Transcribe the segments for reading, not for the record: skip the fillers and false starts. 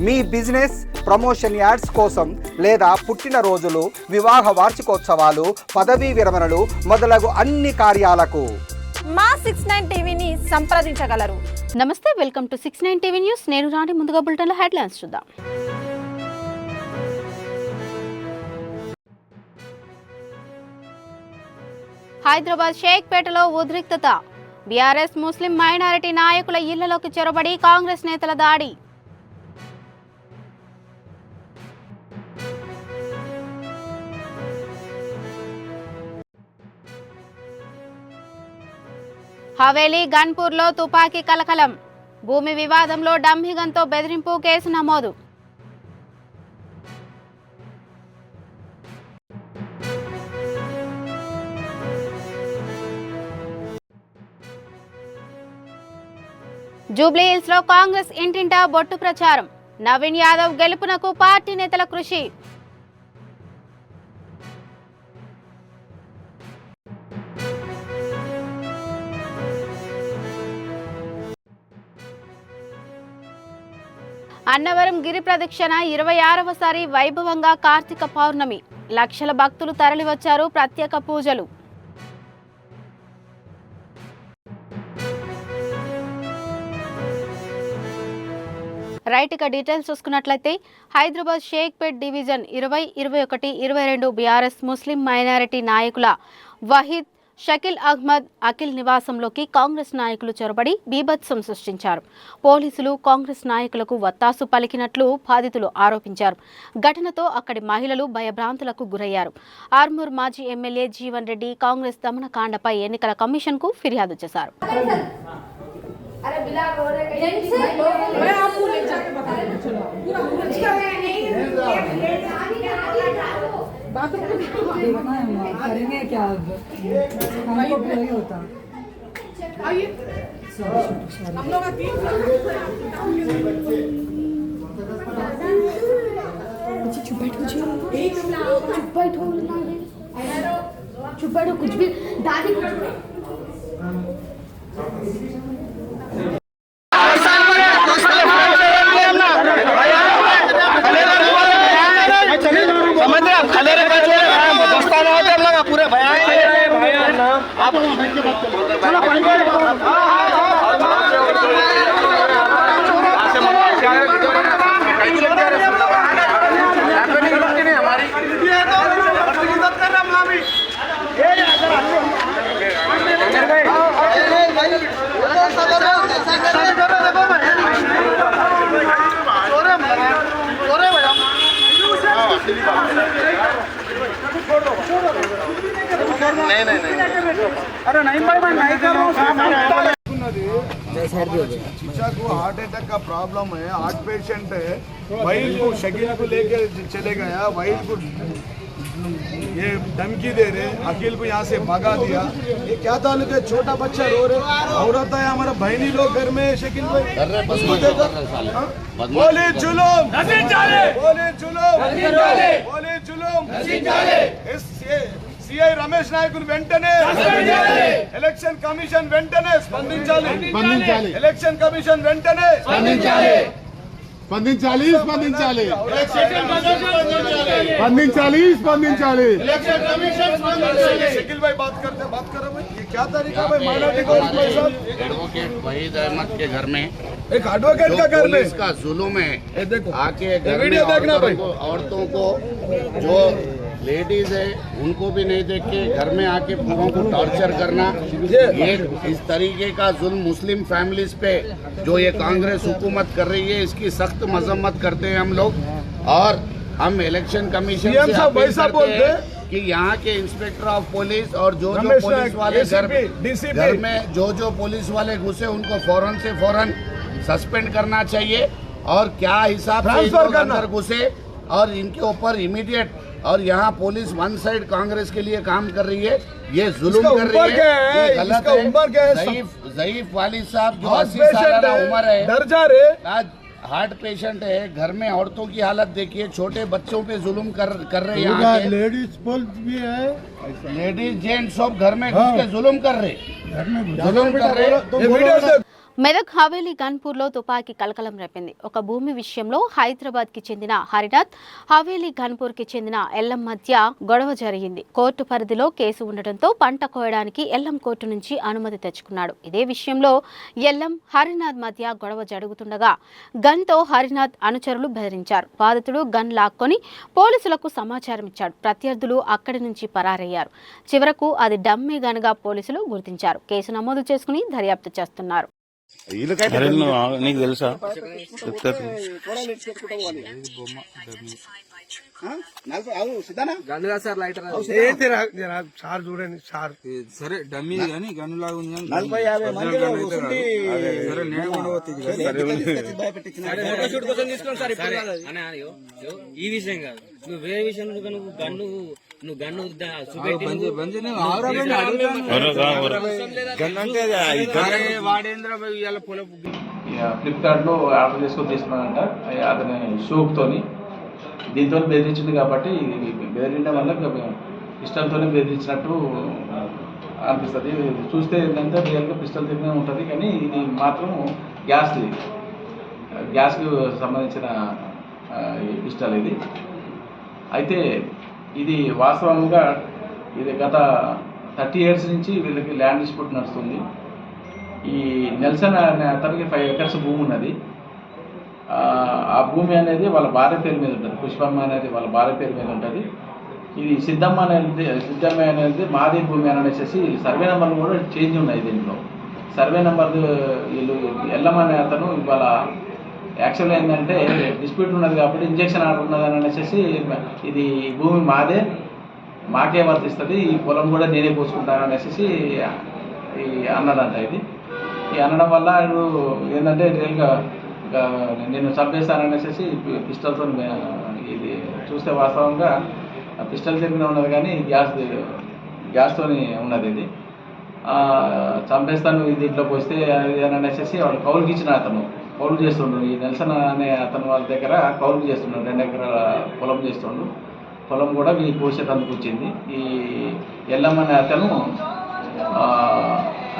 మీ business promotion ads కోసం లేదా పుట్టినరోజులు, వివాహ వార్షికోత్సవాలు, పదవీ విరమణలు మొదలగు అన్ని కార్యాలకు మా 69 టీవీని సంప్రదించగలరు. నమస్తే, వెల్కమ్ టు 69 టీవీ న్యూస్. నేను రాణి. ముందుగా బులెటిన్లో హెడ్లైన్స్ చూద్దాం. హైదరాబాద్ షేక్పేటలో ఉద్రిక్తత. బీఆర్ఎస్ ముస్లిం మైనారిటీ నాయకుల ఇళ్లలోకి చొరబడి కాంగ్రెస్ నేతల దాడి. హవేలీ గన్పూర్లో తుపాకీ కలకలం. భూమి వివాదంలో డమ్మీగన్తో బెదిరింపు కేసు నమోదు. జూబ్లీహిల్స్ లో కాంగ్రెస్ ఇంటింటా బొట్టు ప్రచారం. నవీన్ యాదవ్ గెలుపునకు పార్టీ నేతల కృషి. అన్నవరం గిరి ప్రదక్షిణ 26వసారి వైభవంగా. కార్తీక పౌర్ణమి. లక్షల భక్తులు తరలివచ్చారు. ప్రత్యేక పూజలు. రైట్, ఇక డీటెయిల్స్ చూసుకున్నట్లయితే హైదరాబాద్ షేక్పేట్ డివిజన్ 20, 21, 22 బీఆర్ఎస్ ముస్లిం మైనారిటీ నాయకుల వహీద్, షకీల్ అహ్మద్, అఖిల్ నివాసంలోకి కాంగ్రెస్ నాయకులు చొరబడి బీభత్సం సృష్టించారు. పోలీసులు కాంగ్రెస్ నాయకులకు వత్తాసు పలికినట్లు బాధితులు ఆరోపించారు. ఘటనతో అక్కడి మహిళలు భయభ్రాంతులకు గురయ్యారు. ఆర్మూర్ మాజీ ఎమ్మెల్యే జీవన్ రెడ్డి కాంగ్రెస్ దమనకాండపై ఎన్నికల కమిషన్ కు ఫిర్యాదు చేశారు. करेंगे क्या हमको वही होता हम लोग चुप बैठो कुछ भी दादी पूरे अरे नहीं भाई मैं नहीं कर रहा हूँ. चचा को हार्ट अटैक का प्रॉब्लम है, हार्ट पेशेंट है. वाइल को शकील को लेके चले गया. वाइल को ये धमकी दे रहे, अखिल को यहाँ से भगा दिया. ये क्या ताल्लुक है? छोटा बच्चा रो रहे, औरत है, हमारा बहनी लोग घर में. शकील भाई बोले जुलूम, बोले जुलूम, बोले जुलूम. सीआई रमेश नायक వెంటనే ఎలక్షన్ కమిషన్ వెంటనే స్పందించాలి. ఎలక్షన్ కమిషన్ వెంటనే స్పందించాలి. इलेक्शन कमीशन शकील भाई बात करते हैं, बात करो भाई. ये क्या तरीका भाई माइनॉरिटी को एडवोकेट वहीद अहमद के घर में, एक एडवोकेट का घर में इसका जुलूम है. देखो आके घर वीडियो में देखना भाई. औरतों को जो लेडीज है उनको भी नहीं देख के घर में आके पूरों को टॉर्चर करना, ये इस तरीके का जुल्म मुस्लिम फैमिलीज पे जो ये कांग्रेस हुकूमत कर रही है, इसकी सख्त मजम्मत करते हैं हम लोग. और हम इलेक्शन कमीशन से अपील करते हैं कि यहाँ के इंस्पेक्टर ऑफ पुलिस और जो पुलिस वाले घर में जो पुलिस वाले घुसे उनको फौरन से फौरन सस्पेंड करना चाहिए. और क्या हिसाब से अंदर घुसे और इनके ऊपर इमीडिएट. और यहाँ पुलिस वन साइड कांग्रेस के लिए काम कर रही है, ये जुल्म कर रही है, ये गलत है. ज़ईफ वालिद साहब जो 80 साल का उम्र है, डर जा रहे, आज हार्ट पेशेंट है. घर में औरतों की हालत देखिए, छोटे बच्चों पे जुल्म कर रहे हैं. यहाँ लेडीज पुलिस भी है, लेडीज जेंट्स सब घर में घुस के जुल्म कर रहे. మెదక్ హవేలీ గన్పూర్లో తుపాకీ కలకలం రేపింది. ఒక భూమి విషయంలో హైదరాబాద్కి చెందిన హరినాథ్, హవేలీ గన్పూర్కి చెందిన ఎల్లం మధ్య గొడవ జరిగింది. కోర్టు పరిధిలో కేసు ఉండటంతో పంట కోయడానికి ఎల్లం కోర్టు నుంచి అనుమతి తెచ్చుకున్నాడు. ఇదే విషయంలో ఎల్లం, హరినాథ్ మధ్య గొడవ జరుగుతుండగా గన్తో హరినాథ్ అనుచరులు బెదిరించారు. బాధితుడు గన్ లాక్కొని పోలీసులకు సమాచారం ఇచ్చాడు. ప్రత్యర్థులు అక్కడి నుంచి పరారయ్యారు. చివరకు అది డమ్మీ గన్గా పోలీసులు గుర్తించారు. కేసు నమోదు చేసుకుని దర్యాప్తు చేస్తున్నారు. నీకు తెలుసా సార్ చూడండి సార్ సరే డమ్మీ కానీ గన్ను లాగా ఉంది ఈ విషయం కాదు, నువ్వు వేరే విషయం నువ్వు గన్ను ఫ్లిప్కార్ట్ లో ఆర్డర్ చేసుకొని తీసుకున్నానంట అతని షూక్తోని. దీంతో బెదిరించింది కాబట్టి బెదిరించడం వల్ల పిస్టల్తోనే బెదిరించినట్టు అనిపిస్తుంది. చూస్తే ఏంటంటే రియల్గా పిస్టల్ తిరిగినే ఉంటుంది, కానీ ఇది మాత్రం గ్యాస్కి సంబంధించిన పిస్టల్ ఇది. అయితే ఇది వాస్తవంగా ఇది గత 30 years నుంచి వీళ్ళకి ల్యాండ్ డిస్ప్యూట్ నడుస్తుంది. ఈ నెల్సన్ అనే అతనికి 5 acres భూమి ఉన్నది. ఆ భూమి అనేది వాళ్ళ భార్య పేరు మీద ఉంటుంది. పుష్పమ్మ అనేది వాళ్ళ భార్య పేరు మీద ఉంటుంది. ఇది సిద్ధమ్మ అనేది మాది భూమి అని అనేసి సర్వే నెంబర్లు కూడా చేంజ్ ఉన్నాయి. దీంట్లో సర్వే నెంబర్ వీళ్ళు ఎల్లమ్మ అనే అతను ఇవాళ యాక్చువల్గా ఏంటంటే డిస్ప్యూట్ ఉన్నది కాబట్టి ఇంజక్షన్ ఆర్డర్ ఉన్నదని అనేసి ఇది భూమి మాకే వర్తిస్తుంది, ఈ పొలం కూడా నేనే పోసుకుంటాను అనేసి అన్నదంట. ఈ అనడం వల్ల ఏంటంటే రియల్గా నేను చంపేస్తాననేసి పిస్టల్తో ఇది చూస్తే వాస్తవంగా పిస్టల్ తిరిగిన ఉన్నది, కానీ గ్యాస్తో ఉన్నది. ఇది చంపేస్తాను దీంట్లో పోస్తే అని అనేసి వాడు కౌలుకి ఇచ్చిన అతను కౌలు చేస్తుండ్రు. ఈ నెల్సన్ అనే అతను వాళ్ళ దగ్గర కౌలు చేస్తున్నాడు. 2 ఎకరాల పొలం చేస్తుండ్రు. పొలం కూడా వీళ్ళు కోసేటందుకు వచ్చింది. ఈ ఎల్లమ్మ అనే అతను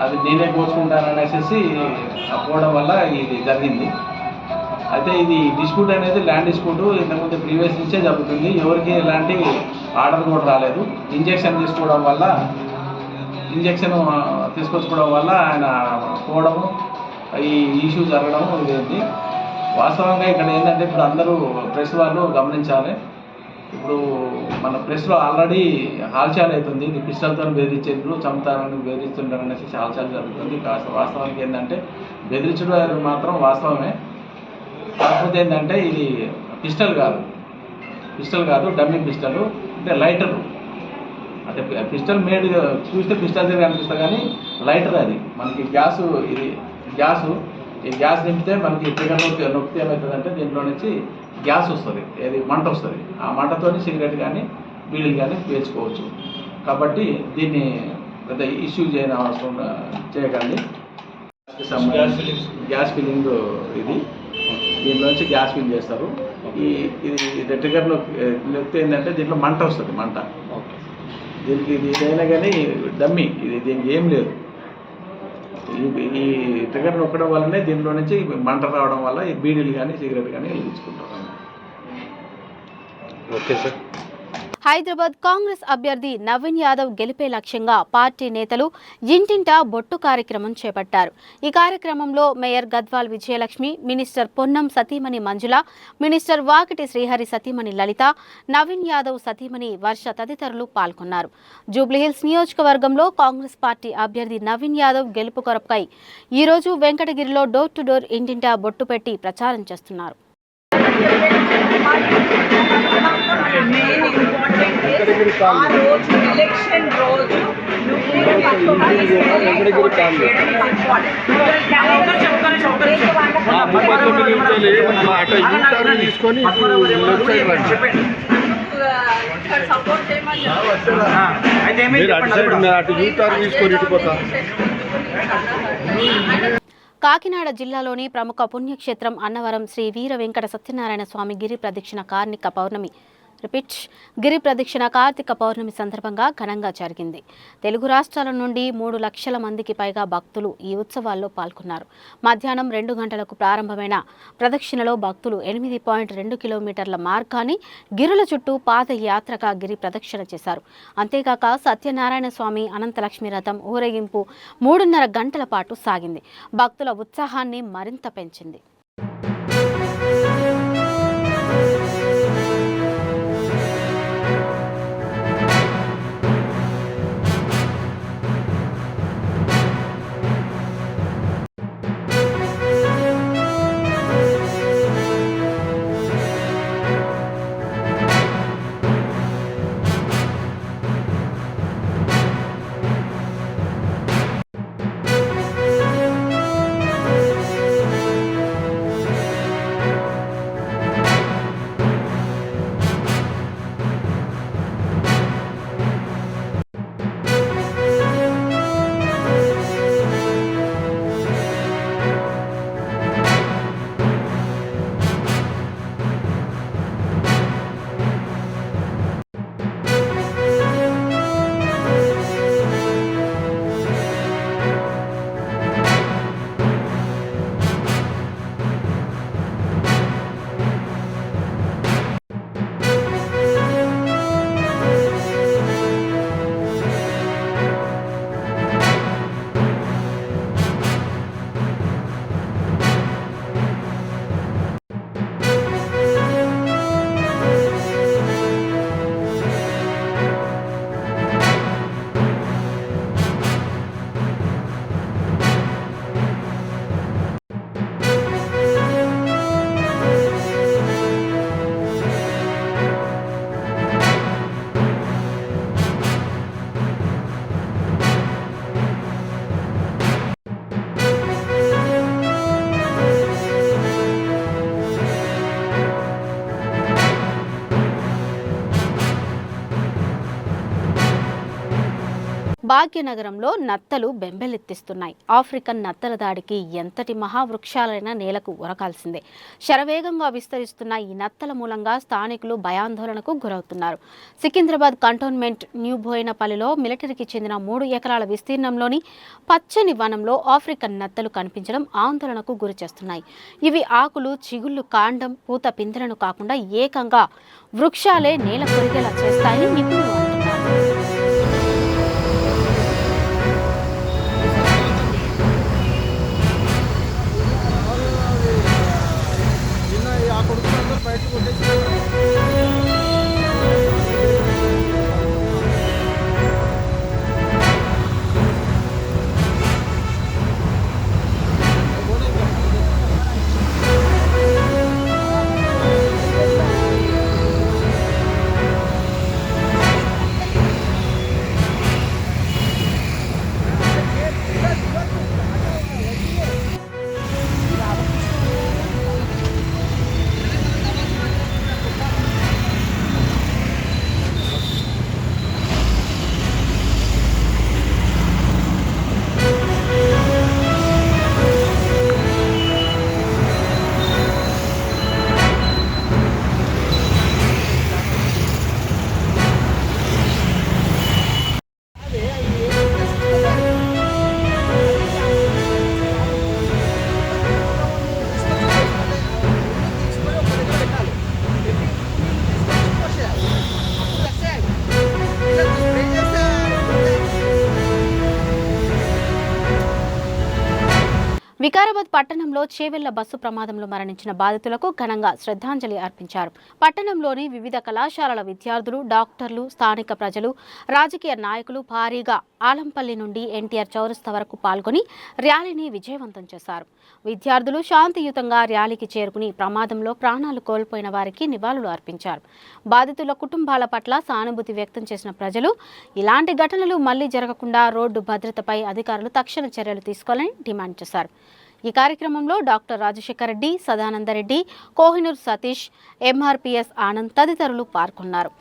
అది నేనే కోసుకుంటాననేసి పోవడం వల్ల ఇది జరిగింది. అయితే ఇది డిస్ప్యూట్ అనేది ల్యాండ్ డిస్ప్యూట్ ఇంతకుముందు ప్రీవియస్ నుంచే జరుగుతుంది. ఎవరికి ఎలాంటి ఆర్డర్ కూడా రాలేదు. ఇంజక్షన్ తీసుకొచ్చుకోవడం వల్ల ఆయన పోవడము, ఈ ఇష్యూ జరగడము ఇదేంటి. వాస్తవంగా ఇక్కడ ఏంటంటే ఇప్పుడు అందరూ ప్రెస్ వాళ్ళు గమనించాలి. ఇప్పుడు మన ప్రెస్లో ఆల్రెడీ హాల్చాల్ అవుతుంది. ఇది పిస్టల్తో బెదిరించారు, చంపుతారని బెదిరిస్తుంటారు అనేసి హాల్చాల్ జరుగుతుంది. వాస్తవానికి ఏంటంటే బెదిరించడం మాత్రం వాస్తవమే. కాకపోతే ఏంటంటే ఇది పిస్టల్ కాదు, డమ్మీ పిస్టల్, అంటే లైటరు. అంటే పిస్టల్ మేడ్ చూస్తే పిస్టల్ దగ్గర అనిపిస్తుంది, కానీ లైటర్ అది. మనకి ఈ గ్యాస్ నింపితే మనకి ట్రిగర్ నొక్కితే ఏమవుతుందంటే దీంట్లో నుంచి గ్యాస్ వస్తుంది, మంట వస్తుంది. ఆ మంటతో సిగరెట్ కానీ బీడీలు కానీ పేర్చుకోవచ్చు. కాబట్టి దీన్ని పెద్ద ఇష్యూ చేయకండి. గ్యాస్ ఫిల్లింగ్ ఇది, దీంట్లోంచి గ్యాస్ ఫిల్ చేస్తారు. ఇది ట్రిగర్లో నొక్కితే ఏంటంటే దీంట్లో మంట వస్తుంది. దీనికి ఇదైనా కానీ డమ్మీ, దీనికి ఏం లేదు. ఈ ట్రిగర్ నొక్కడం వల్లనే దీంట్లో నుంచి మంట రావడం వల్ల ఈ బీడీలు కానీ సిగరెట్ కానీ వెలిగించుకుంటారు. Okay sir. హైదరాబాద్ కాంగ్రెస్ అభ్యర్థి నవీన్ యాదవ్ గెలిపే లక్ష్యంగా పార్టీ నేతలు ఇంటింటా బొట్టు కార్యక్రమం చేపట్టారు. ఈ కార్యక్రమంలో మేయర్ గద్వాల్ విజయలక్ష్మి, మినిస్టర్ పొన్నం సతీమణి మంజుల, మినిస్టర్ వాకిటి శ్రీహరి సతీమణి లలిత, నవీన్ యాదవ్ సతీమణి వర్ష తదితరులు పాల్గొన్నారు. జూబ్లీహిల్స్ నియోజకవర్గంలో కాంగ్రెస్ పార్టీ అభ్యర్థి నవీన్ యాదవ్ గెలుపు కొరపై ఈరోజు వెంకటగిరిలో డోర్ టు డోర్ ఇంటింటా బొట్టు పెట్టి ప్రచారం చేస్తున్నారు. మెయిన్ ఇంపార్టెంట్ ఆ రోజు ఎలక్షన్ రోజు సపోర్ట్ చేయమని కాకినాడ జిల్లాలోని ప్రముఖ పుణ్యక్షేత్రం అన్నవరం శ్రీ వీర వెంకట సత్యనారాయణ స్వామి గిరి ప్రదక్షిణ కార్మిక పౌర్ణమి రిపీట్ గిరి ప్రదక్షిణ కార్తీక పౌర్ణమి సందర్భంగా ఘనంగా జరిగింది. తెలుగు రాష్ట్రాల నుండి 3 లక్షల మందికి పైగా భక్తులు ఈ ఉత్సవాల్లో పాల్గొన్నారు. మధ్యాహ్నం 2 గంటలకు ప్రారంభమైన ప్రదక్షిణలో భక్తులు 8.2 కిలోమీటర్ల మార్గాన్ని గిరుల చుట్టూ పాదయాత్రగా గిరి ప్రదక్షిణ చేశారు. అంతేకాక సత్యనారాయణ స్వామి అనంతలక్ష్మి రథం ఊరేగింపు 3.5 గంటల పాటు సాగింది. భక్తుల ఉత్సాహాన్ని మరింత పెంచింది. భాగ్యనగరంలో నత్తలు బెంబెలెత్తిస్తున్నాయి. ఆఫ్రికన్ నత్తల దాడికి ఎంతటి మహావృక్షాలైనా నేలకు ఉరకాల్సిందే. శరవేగంగా విస్తరిస్తున్న ఈ నత్తల మూలంగా స్థానికులు భయాందోళనకు గురవుతున్నారు. సికింద్రాబాద్ కంటోన్మెంట్ న్యూ బోయినపల్లిలో మిలిటరీకి చెందిన 3 ఎకరాల విస్తీర్ణంలోని పచ్చని వనంలో ఆఫ్రికన్ నత్తలు కనిపించడం ఆందోళనకు గురి చేస్తున్నాయి. ఇవి ఆకులు, చిగుళ్ళు, కాండం, పూత పిందెలను కాకుండా ఏకంగా వృక్షాలే నేల కొరిగేలా చేస్తాయని నిపుణులు అంటున్నారు. వికారాబాద్ పట్టణంలో చేవెళ్ల బస్సు ప్రమాదంలో మరణించిన బాధితులకు ఘనంగా శ్రద్ధాంజలి అర్పించారు. పట్టణంలోని వివిధ కళాశాలల విద్యార్థులు, డాక్టర్లు, స్థానిక ప్రజలు, రాజకీయ నాయకులు భారీగా ఆలంపల్లి నుండి ఎన్టీఆర్ చౌరస్తా వరకు పాల్గొని ర్యాలీని విజయవంతం చేశారు. విద్యార్థులు శాంతియుతంగా ర్యాలీకి చేరుకుని ప్రమాదంలో ప్రాణాలు కోల్పోయిన వారికి నివాళులు అర్పించారు. బాధితుల కుటుంబాల పట్ల సానుభూతి వ్యక్తం చేసిన ప్రజలు ఇలాంటి ఘటనలు మళ్లీ జరగకుండా రోడ్డు భద్రతపై అధికారులు తక్షణ చర్యలు తీసుకోవాలని డిమాండ్ చేశారు. ఈ కార్యక్రమంలో డాక్టర్ రాజశేఖర్ రెడ్డి, సదానందరెడ్డి, కోహినూర్ సతీష్, ఎంఆర్పీఎస్ ఆనంద్ తదితరులు పాల్గొన్నారు.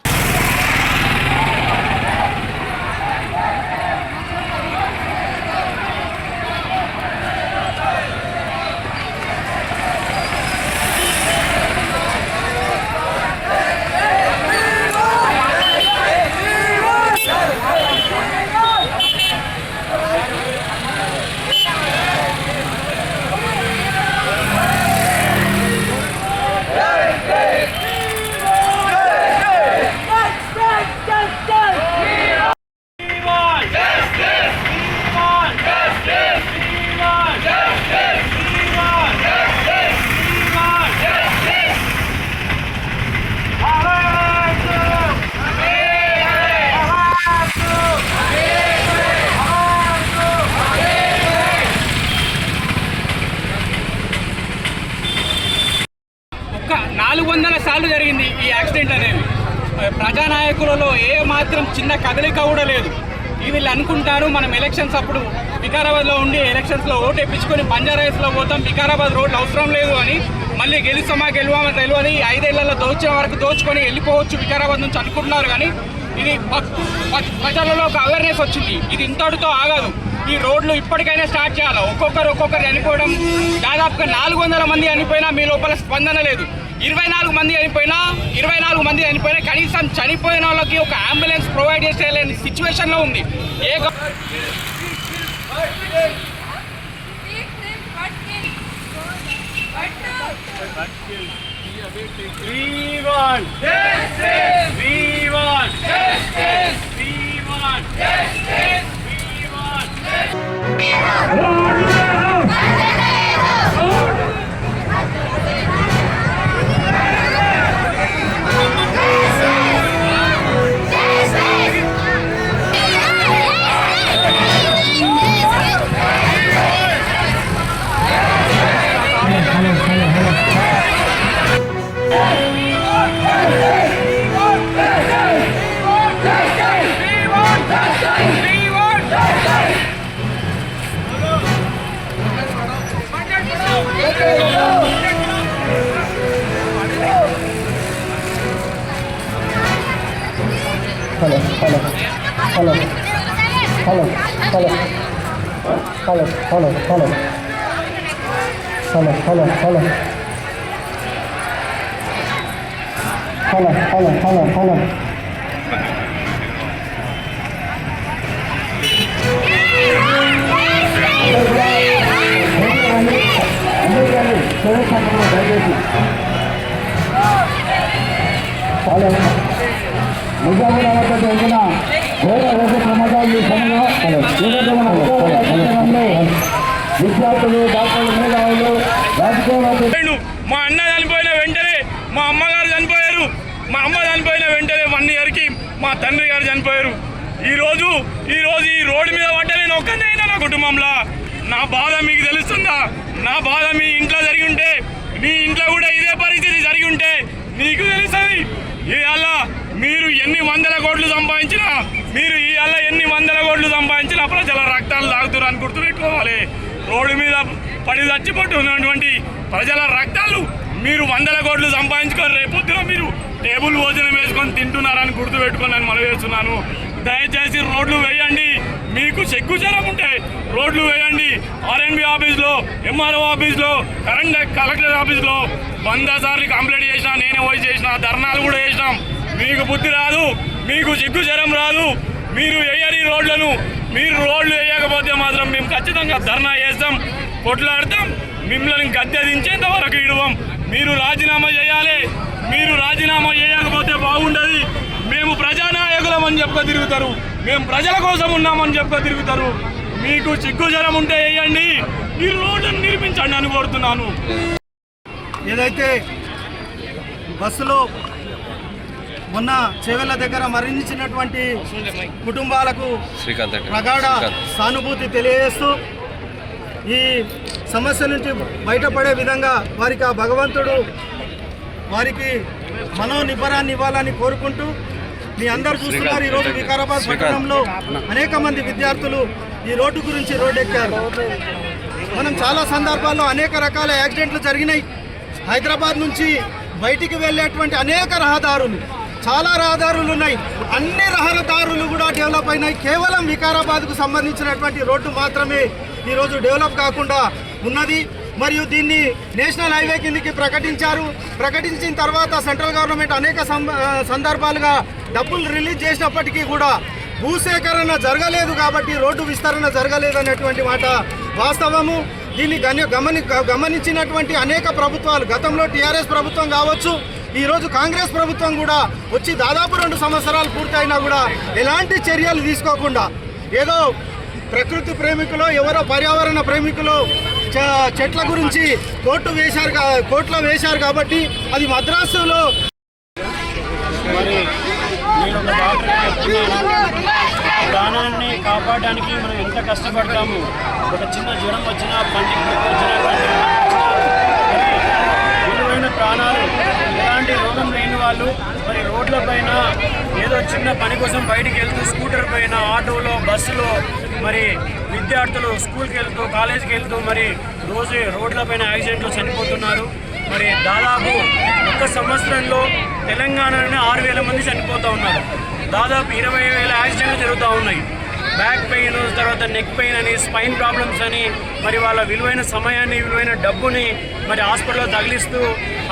400 సార్లు జరిగింది ఈ యాక్సిడెంట్ అనేవి. ప్రజానాయకులలో ఏ మాత్రం చిన్న కదలిక కూడా లేదు. వీళ్ళు అనుకుంటారు మనం ఎలక్షన్స్ అప్పుడు వికారాబాద్లో ఉండి ఎలక్షన్స్లో ఓటు వేయించుకొని బంజారాహిల్స్లో పోతాం, వికారాబాద్ రోడ్లు అవసరం లేదు అని, మళ్ళీ గెలుస్తామా తెలియదు 5 ఏళ్లలో దోచిన వరకు దోచుకొని వెళ్ళిపోవచ్చు వికారాబాద్ నుంచి అనుకుంటున్నారు. కానీ ఇది ప్రజలలో ఒక అవేర్నెస్ వచ్చింది. ఇది ఇంతటితో ఆగదు. ఈ రోడ్లు ఇప్పటికైనా స్టార్ట్ చేయాలి. ఒక్కొక్కరు చనిపోవడం, దాదాపుగా 400 మంది చనిపోయినా మీ లోపల స్పందన లేదు. 24 మంది చనిపోయినా కనీసం చనిపోయిన వాళ్ళకి ఒక అంబులెన్స్ ప్రొవైడ్ చేసేలేని సిచ్యువేషన్లో ఉంది. మా అన్న చనిపోయిన వెంటనే మా అమ్మగారు చనిపోయారు. మా అమ్మ చనిపోయిన వెంటనే 1 ఇయర్కి మా తండ్రి గారు చనిపోయారు. ఈ రోజు ఈ రోడ్డు మీద పడ్డ నేను ఒక్కనైనా నా కుటుంబంలో. నా బాధ మీకు తెలుస్తుందా? నా బాధ మీ ఇంట్లో జరిగి ఉంటే, మీ ఇంట్లో కూడా ఇదే పరిస్థితి జరిగి ఉంటే నీకు తెలుస్తుంది. ఇవాళ మీరు ఎన్ని వందల కోట్లు సంపాదించినా, ప్రజల రక్తాలు తాగుతున్నారు గుర్తుపెట్టుకోవాలి. రోడ్డు మీద పడి చచ్చిపోతున్నటువంటి ప్రజల రక్తాలు మీరు 100 కోట్లు సంపాదించుకొని రేపొద్దున మీరు టేబుల్ భోజనం వేసుకొని తింటున్నారని గుర్తుపెట్టుకొని నేను మనవి చేస్తున్నాను. దయచేసి రోడ్లు వేయండి. మీకు సిగ్గుచరం ఉంటే రోడ్లు వేయండి. ఆర్ఎన్బి ఆఫీస్లో, ఎంఆర్ఓ ఆఫీస్లో, కలెక్టర్ ఆఫీస్లో 100 సార్లు కంప్లైంట్ చేసినా, నేనే పోయి చేసిన, ధర్నాలు కూడా చేసినాం. మీకు బుద్ధి రాదు, మీకు సిగ్గుచరం రాదు. మీరు వేయని రోడ్లను, మీరు రోడ్లు వేయకపోతే మాత్రం మేము ఖచ్చితంగా ధర్నా చేస్తాం, కొట్లాడతాం. మిమ్మల్ని గద్దె దించేంత వరకు ఇడవం. మీరు రాజీనామా చేయాలి. మీరు రాజీనామా చేయకపోతే బాగుండదు. మేము ప్రజానాయకులం అని చెప్ప తిరుగుతారు, మేము ప్రజల కోసం ఉన్నామని చెప్ప తిరుగుతారు. మీకు సిగ్గుచరం ఉంటే వేయండి, ఈ రోడ్లను నిర్మించండి అని కోరుతున్నాను. ఏదైతే బస్సులో మొన్న చేవెళ్ళ దగ్గర మరణించినటువంటి కుటుంబాలకు ప్రగాఢ సానుభూతి తెలియజేస్తూ ఈ సమస్య నుంచి బయటపడే విధంగా వారికి ఆ భగవంతుడు వారికి మనోనిబ్బరాన్ని ఇవ్వాలని కోరుకుంటూ, మీ అందరూ చూస్తున్నారు ఈరోజు వికారాబాద్ పట్టణంలో అనేక మంది విద్యార్థులు ఈ రోడ్డు గురించి రోడ్డెక్కారు. మనం చాలా సందర్భాల్లో అనేక రకాల యాక్సిడెంట్లు జరిగినాయి. హైదరాబాద్ నుంచి బయటికి వెళ్ళేటువంటి అనేక రహదారులు, చాలా రహదారులు ఉన్నాయి. అన్ని రహదారులు కూడా డెవలప్ అయినాయి. కేవలం వికారాబాద్కు సంబంధించినటువంటి రోడ్డు మాత్రమే ఈరోజు డెవలప్ కాకుండా ఉన్నది. మరియు దీన్ని నేషనల్ హైవే కిందకి ప్రకటించారు. ప్రకటించిన తర్వాత సెంట్రల్ గవర్నమెంట్ అనేక సందర్భాలుగా డబ్బులు రిలీజ్ చేసినప్పటికీ కూడా భూసేకరణ జరగలేదు, కాబట్టి రోడ్డు విస్తరణ జరగలేదు అనేటువంటి మాట వాస్తవము. దీన్ని గమనించినటువంటి అనేక ప్రభుత్వాలు, గతంలో టీఆర్ఎస్ ప్రభుత్వం కావచ్చు, ఈరోజు కాంగ్రెస్ ప్రభుత్వం కూడా వచ్చి దాదాపు 2 సంవత్సరాలు పూర్తయినా కూడా ఎలాంటి చర్యలు తీసుకోకుండా ఏదో ప్రకృతి ప్రేమికులు, ఎవరో పర్యావరణ ప్రేమికులు చెట్ల గురించి కోర్టులో వేశారు కాబట్టి అది మద్రాసులో. ప్రాణాన్ని కాపాడడానికి మనం ఎంత కష్టపడతాము. ఒక చిన్న జ్వరం వచ్చినా, పంటికి వచ్చినా, విలువైన ప్రాణాలు, ఎలాంటి రోగం లేని వాళ్ళు మరి రోడ్లపైన ఏదో చిన్న పని కోసం బయటికి వెళ్తూ స్కూటర్ పైన, ఆటోలో, బస్సులో మరి విద్యార్థులు స్కూల్కి వెళ్తూ, కాలేజీకి వెళ్తూ మరి రోజు రోడ్లపైన యాక్సిడెంట్లు చనిపోతున్నారు. మరి దాదాపు ఒక్క సంవత్సరంలో తెలంగాణలోనే 6,000 మంది చనిపోతూ ఉన్నారు. దాదాపు 20,000 యాక్సిడెంట్లు జరుగుతూ ఉన్నాయి. బ్యాక్ పెయిన్, తర్వాత నెక్ పెయిన్ అని, స్పైన్ ప్రాబ్లమ్స్ అని, మరి వాళ్ళ విలువైన సమయాన్ని, విలువైన డబ్బుని మరి హాస్పిటల్లో తగిలిస్తూ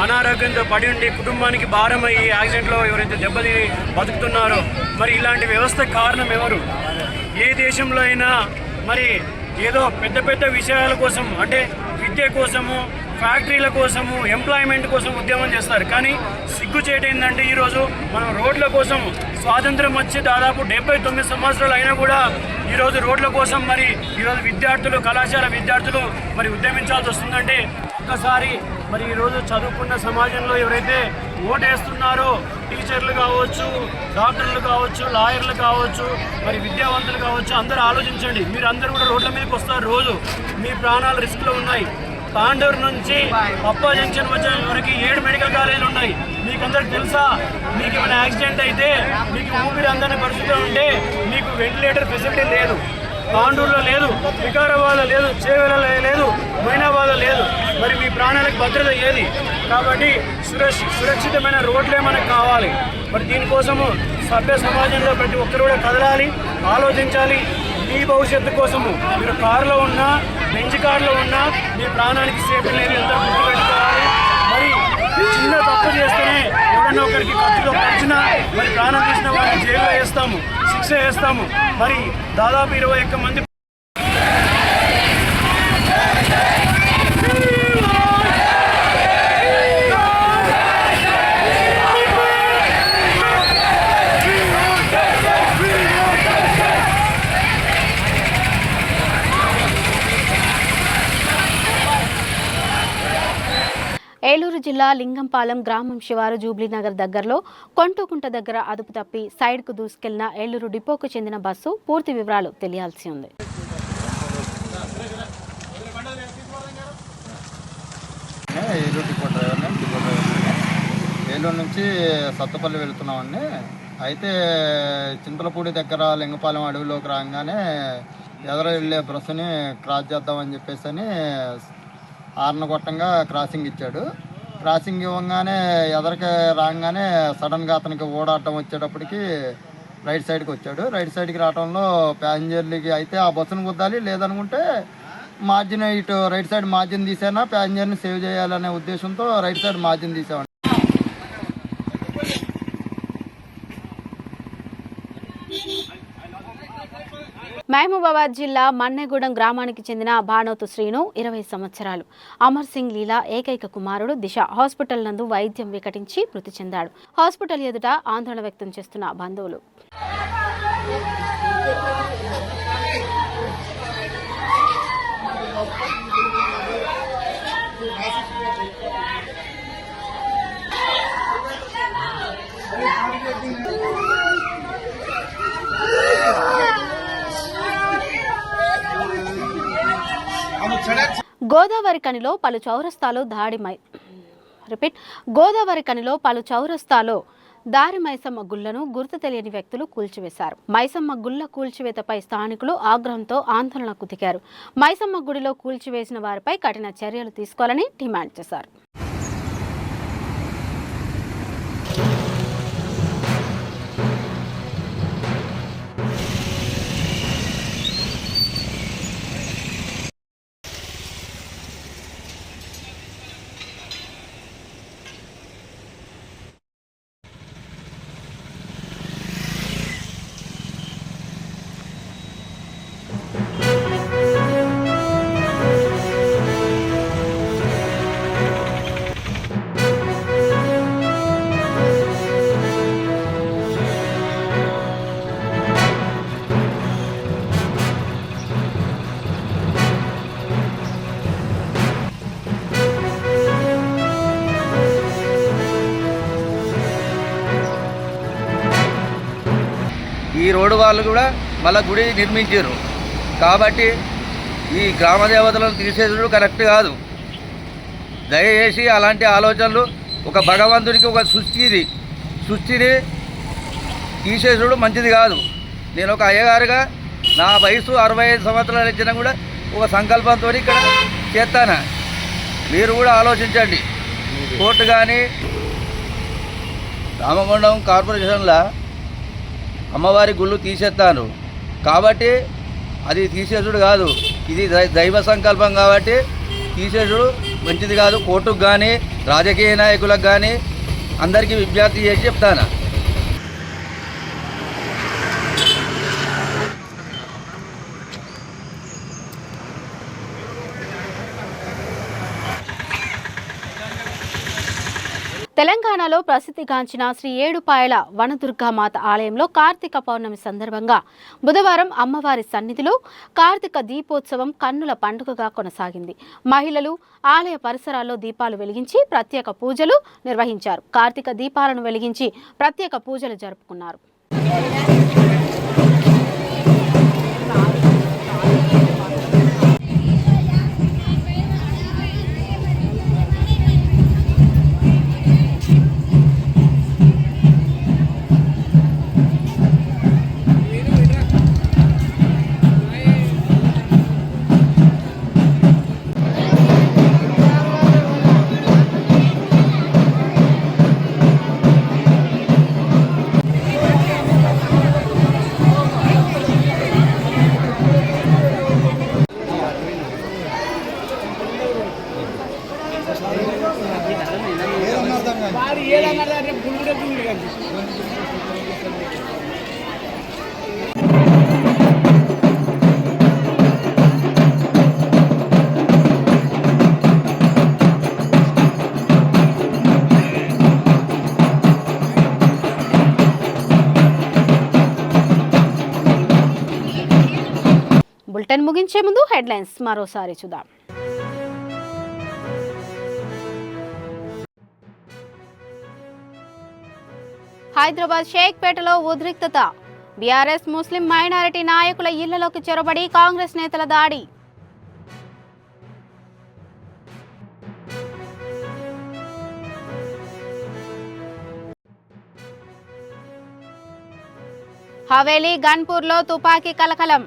అనారోగ్యంతో పడి ఉండి కుటుంబానికి భారమయ్యి యాక్సిడెంట్లో ఎవరైతే దెబ్బతిని బతుకుతున్నారో మరి ఇలాంటి వ్యవస్థ కారణం ఎవరు? ఏ దేశంలో అయినా మరి ఏదో పెద్ద పెద్ద విషయాల కోసం, అంటే విద్య కోసము, ఫ్యాక్టరీల కోసము, ఎంప్లాయ్మెంట్ కోసం ఉద్యమం చేస్తారు. కానీ సిగ్గుచేటు ఏంటంటే ఈరోజు మనం రోడ్ల కోసం స్వాతంత్రం వచ్చి దాదాపు 79 సంవత్సరాలు అయినా కూడా ఈరోజు రోడ్ల కోసం మరి ఈరోజు విద్యార్థులు, కళాశాల విద్యార్థులు మరి ఉద్యమించాల్సి వస్తుందంటే ఒక్కసారి మరి ఈరోజు చదువుకున్న సమాజంలో ఎవరైతే ఓటేస్తున్నారో టీచర్లు కావచ్చు, డాక్టర్లు కావచ్చు, లాయర్లు కావచ్చు, మరి విద్యావంతులు కావచ్చు, అందరూ ఆలోచించండి. మీరు అందరూ కూడా రోడ్ల మీదకి వస్తారు. రోజు మీ ప్రాణాలు రిస్క్లో ఉన్నాయి. తాండూరు నుంచి అప్పా జంక్షన్ వచ్చే వరకు 7 మెడికల్ కాలేజీలు ఉన్నాయి. మీకు అందరికి తెలుసా? మీకు ఏమైనా యాక్సిడెంట్ అయితే, మీకు ఊపిరి అందని పరిస్థితి ఉంటే మీకు వెంటిలేటర్ ఫెసిలిటీ లేదు. తాండూరులో లేదు, వికారాబాద్లో లేదు, చేవెలలో లేదు, మైనాబాద్లో లేదు. మరి మీ ప్రాణాలకు భద్రత ఏది? కాబట్టి సురక్షితమైన రోడ్లే మనకు కావాలి. మరి దీనికోసము సభ్య సమాజంలో ప్రతి ఒక్కరు కూడా కదలాలి, ఆలోచించాలి. మీ భవిష్యత్తు కోసము మీరు కారులో ఉన్నా, బెంచ్ కారులో ఉన్నా మీ ప్రాణానికి సేఫ్టీ లేదు, ఎంత గుర్తుపెట్టుకోవాలి. మరి చిన్న తప్పు చేస్తేనే ఎవడన్నా ఒకరికి ఖర్చులో ఖర్చున మరి ప్రాణం తీసిన వారిని జైల్లో వేస్తాము, శిక్ష వేస్తాము. మరి దాదాపు 21 మంది ఏలూరు జిల్లా లింగంపాలెం గ్రామం శివారు జూబ్లీనగర్ దగ్గరలో కొంటూకుంట దగ్గర అదుపు తప్పి సైడ్కు దూసుకెళ్లిన ఏలూరు డిపోకు చెందిన బస్సు పూర్తి వివరాలు తెలియాల్సి ఉంది. ఏలూరు నుంచి సత్తపల్లి వెళుతున్నామండి. అయితే చింతలపూడి దగ్గర లింగపాలెం అడవిలోకి రాగానే ఎదురు వెళ్ళే బస్సుని క్రాస్ చేద్దామని చెప్పేసి అని ఆర్నగొట్టంగా క్రాసింగ్ ఇచ్చాడు. క్రాసింగ్ ఇవ్వగానే ఎదరికి రాగానే సడన్గా అతనికి ఓడాటం వచ్చేటప్పటికి రైట్ సైడ్కి వచ్చాడు. రైట్ సైడ్కి రావడంలో ప్యాసింజర్లకి అయితే ఆ బస్సును గుద్దాలి, లేదనుకుంటే మార్జిన్ ఇటు రైట్ సైడ్ మార్జిన్ తీసేనా ప్యాసింజర్ని సేవ్ చేయాలనే ఉద్దేశంతో రైట్ సైడ్ మార్జిన్ తీసామండి. మహబూబాబాద్ జిల్లా మన్నెగూడెం గ్రామానికి చెందిన భానోతు శ్రీను 20 సంవత్సరాలు. అమర్ సింగ్ లీలా ఏకైక కుమారుడు. దిశ హాస్పిటల్ నందు వైద్యం వికటించి మృతి చెందాడు. హాస్పిటల్ ఎదుట ఆందోళన వ్యక్తం చేస్తున్న బంధువులు. గోదావరి కనిలో పలు చౌరస్తాలో దారి మైసమ్మ గుళ్లను గుర్తు తెలియని వ్యక్తులు కూల్చివేశారు. మైసమ్మ గుళ్ల కూల్చివేతపై స్థానికులు ఆగ్రహంతో ఆందోళనకు దిగారు. మైసమ్మ గుడిలో కూల్చివేసిన వారిపై కఠిన చర్యలు తీసుకోవాలని డిమాండ్ చేశారు. ఈ రోడ్డు వాళ్ళు కూడా మళ్ళీ గుడి నిర్మించారు కాబట్టి ఈ గ్రామ దేవతలను తీసేది కరెక్ట్ కాదు. దయచేసి అలాంటి ఆలోచనలు ఒక భగవంతుడికి ఒక సృష్టిని తీసేసుడు మంచిది కాదు. నేను ఒక అయ్యగారుగా నా వయసు 65 సంవత్సరాలు ఇచ్చినా కూడా ఒక సంకల్పంతో ఇక్కడ చేస్తాను. మీరు కూడా ఆలోచించండి. కోర్టు కానీ రామగుండం కార్పొరేషన్లో అమ్మవారి గుళ్ళు తీసేస్తాను కాబట్టి అది తీసేసుడు కాదు, ఇది దైవ సంకల్పం కాబట్టి తీసేసుడు మంచిది కాదు. కోర్టుకు కానీ రాజకీయ నాయకులకు కానీ అందరికీ విజ్ఞప్తి చేసి చెప్తాను. తెలంగాణలో ప్రసిద్ధిగాంచిన శ్రీ ఏడుపాయల వనదుర్గామాత ఆలయంలో కార్తీక పౌర్ణమి సందర్భంగా బుధవారం అమ్మవారి సన్నిధిలో కార్తీక దీపోత్సవం కన్నుల పండుగగా కొనసాగింది. మహిళలు ఆలయ పరిసరాల్లో దీపాలు వెలిగించి ప్రత్యేక పూజలు నిర్వహించారు. కార్తీక దీపాలను వెలిగించి ప్రత్యేక పూజలు జరుపుకున్నారు. బులెటిన్ ముగించే ముందు హెడ్లైన్స్ మరోసారి చూద్దాం. హైదరాబాద్ షేక్పేటలో ఉద్రిక్తత. బీఆర్ఎస్ ముస్లిం మైనారిటీ నాయకుల ఇళ్లలోకి చొరబడి కాంగ్రెస్ నేతల దాడి. హవేలీ గన్పూర్లో తుపాకీ కలకలం.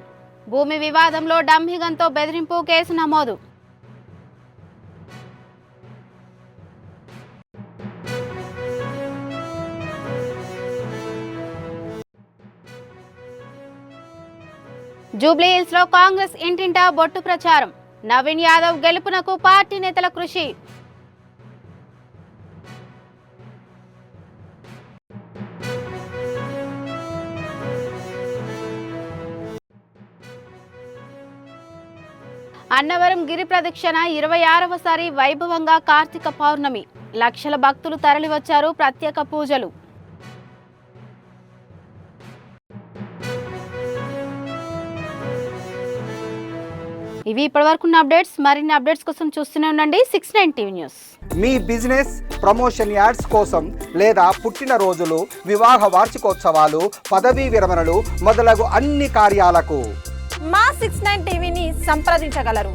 భూమి వివాదంలో డంహిగన్తో బెదిరింపు కేసు నమోదు. జూబ్లీహిల్స్ లో కాంగ్రెస్ ఇంటింటా బొట్టు ప్రచారం. నవీన్ యాదవ్ గెలుపునకు పార్టీ నేతల కృషి. అన్నవరం గిరి ప్రదక్షిణ 26వసారి వైభవంగా కార్తీక పౌర్ణమి. లక్షల భక్తులు తరలివచ్చారు. ప్రత్యేక పూజలు. ఇవి ఇప్పటివరకున్న అప్డేట్స్. మరిన్ని అప్డేట్స్ కోసం చూస్తూనే ఉండండి 69 టీవీ న్యూస్. మీ బిజినెస్ ప్రమోషన్ యాడ్స్ కోసం లేదా పుట్టినరోజులు, వివాహ వార్షికోత్సవాలు, పదవీ విరమణలు మొదలగు అన్ని కార్యాలకు మా 69 టీవీని సంప్రదించగలరు.